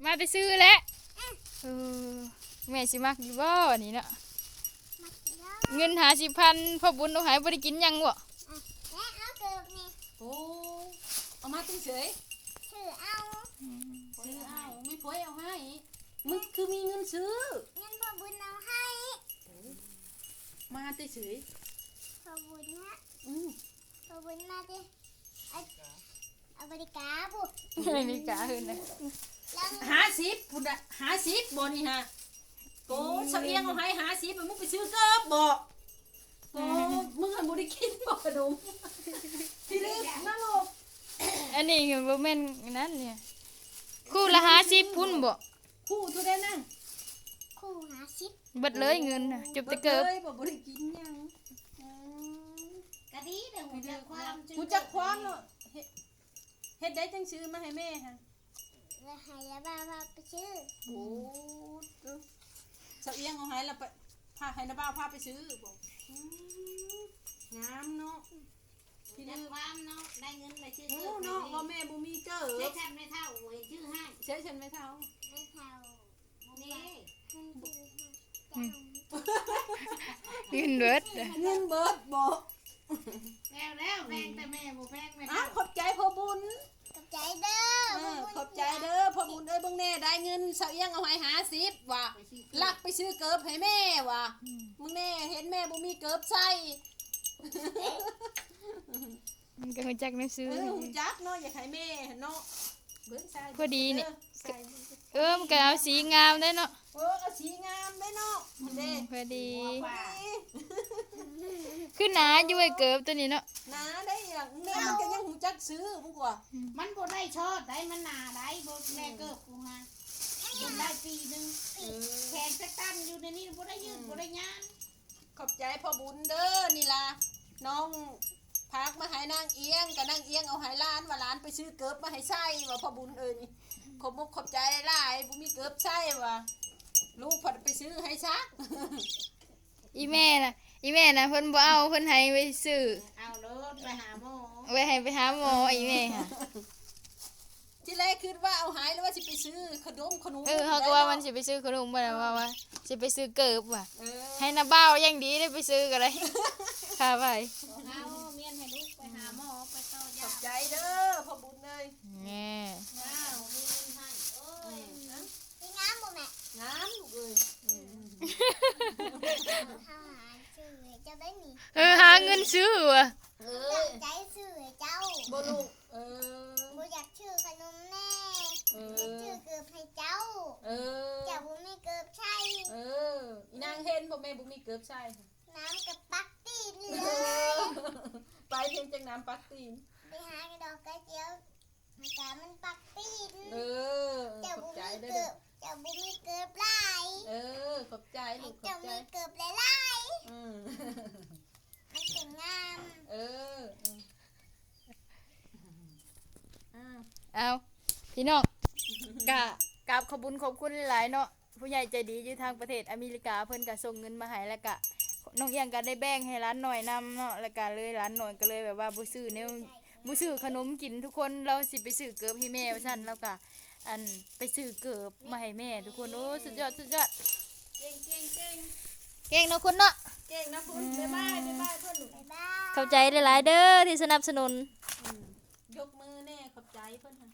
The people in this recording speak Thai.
มาไปซื้อแล้วเออแม่สิมักอยู่บ่นี่เนาะเงิน50,000พ่อบุญเอาหายบ่ได้กินหยังบ่โอ้เอามาตั้งเฉย ซื้อเอา ซื้อเอาไม่พอยเอาให้มึงคือมีเงินซื้อ เงินพ่อบุญเอาให้ มาตั้งเฉย พ่อบุญนะ อืม พ่อบุญมาดิเอาบริการบุ นี่กะเฮินนะ 50พุ่นน่ะ50บ่นี่ฮะโกเสะเอียงเอาให้50มึงไปซื้อเกิบบ่โอ้มึงหันบ่ได้กินบ่ขนมพี่ลิฟมาลูก อันนี้ก็บ่แม่นนั่นเนี่ยคู่ละ50พุ่นบ่ คู่ตัวได้นั่ง คู่50เบิดเลยเงินน่ะจบแต่เกิบ เลยบ่ได้กินหยัง กะดีเด้อหูจักความ กูจักความเนาะเฮ็ดได้จังซื้อมาให้แม่ฮะ แล้วให้ยาบ้าพาไปซื้อ โอ้เสะเอียงเอาให้แล้วไปพาให้น้าบ่าวพาไปซื้อบ่งามเนาะพี่ จั นึ ก ก ความเนาะได้เงินไปซื้อ โอ้เนาะว่าแม่บ่มีเกิบ ได้ทำไม่เท่าเห็นชื่อให้ เสียฉันไม่เท่า ไม่เท่า นี่ เงินซื้อให้ เงินเบิด เงินเบิดบ่ แล้วแพงแต่แม่บ่แพงแม่ อ้าวขอบใจพ่อบุญ ขอบใจเด้อ ขอบใจเด้อพ่อบุญเอ้ยเบิ่งแน่ได้เงินเสะเอียงเอาให้50ว่ะลักไปซื้อเกิบให้แม่ว่ะมึงแน่เห็นแม่บ่มีเกิบใส่ มันก็ฮู้จักแม่ซื้อ หูจักเนาะอยากให้แม่เนาะเบิ่งใส่ พอดีนี่ ใส่ มันก็เอาสีงามได้เนาะ เอาสีงามได้เนาะมันเด้ พอดี ว่า คือหนาอยู่ไอ้เกิบตัวนี้เนาะ นาได้อย่างแม่มันก็ยังหูจักซื้อมึงกว่า มันบ่ได้ชอดได้มันหนาได้บ่แม่เกิบกูฮะกินได้ปีนึงแขกจะตั้งอยู่ในนี้บ่ได้ยืดบ่ได้ยาน ขอบใจพ่อบุญเด้อนี่ล่ะน้องพักมาให้นางเอียงกับนางเอียงเอาให้ร้านว่าร้านไปซื้อเกิบมาให้ใส่ว่าพ่อบุญเอ้ยนี่ขอบมุกขอบใจหลายบุมีเกิบใส่ว่าลูกพอไปซื้อให้ซัก อีแม่น่ะเพิ่นบ่เอาเพิ่นให้ไปซื้อ เอารถไปหาหมอ ไว้ให้ไปหาหมออีแม่ค่ะ ที่แรกคิดว่าเอาหายแล้วว่าสิไปซื้อขนมเขาก็ว่ามันสิไปซื้อขนมบ่ได้ว่าสิไปซื้อเกิบว่ะ เออ ให้น้าบ่าวยังดีได้ไปซื้อก็ได้ ค่ะไป เอาเมียนให้ลูกไปหาหมอไปต่อ ข ยา อบใจเด้อพ่อบุญเลย แง่ ว้าวมีเงินให้โอ้ย มีน้ำบ่แม่ งามลูกเอ้ย เฮาหาซื้อให้เจ้าได้นี่ หาเงินซื้อว่ะ ตั้งใจซื้อให้เจ้า บ่ลูกบ่อยากชื่อขนมแม่อยากชื่อเกิบให้เจ้า เออ เจ้าบ่มีเกิบใช้ อีนางเห็นบ่แม่บ่มีเกือบใช่ น้ำกับปักตีนเลย ไปเพียงจังน้ำปักตีน ไปหากระดอกกระเจียวมันกะมันปักตีน เจ้า ขอบ บุ ใจ มี เด้ เกิ อบ เจ้าบุมีเกิบหลาย ขอบใจลูกขอ เจ้า บใจ มีเกิบหลาย อืม ๆมันสวยงาม เอาพี่น้องกราบขอบคุณหลายๆเนาะผู้ใหญ่ใจดีอยู่ทางประเทศอเมริกาเพิ่นก็ส่งเงินมาให้แล้วก็น้องเอียงก็ได้แบ่งให้ร้านหน่อยนำเนาะแล้วก็เลยร้านหน่อยก็เลยแบบว่าบ่ซื้อแนวบ่ซื้อขนมกินทุกคนเราสิไปซื้อเกิบให้แม่ว่าซั่นแล้วก็อันไปซื้อเกิบมาให้แม่ทุกคนโอ้สุดยอดเก่ง เก่งเนาะคุณเนาะ เก่งนะคุณบ๊ายบายเพื่อนลูก บ๊ายบาย เข้าใจหลายๆเด้อที่สนับสนุน ยกมือแน่ขอบใจเพื่อนค่ะ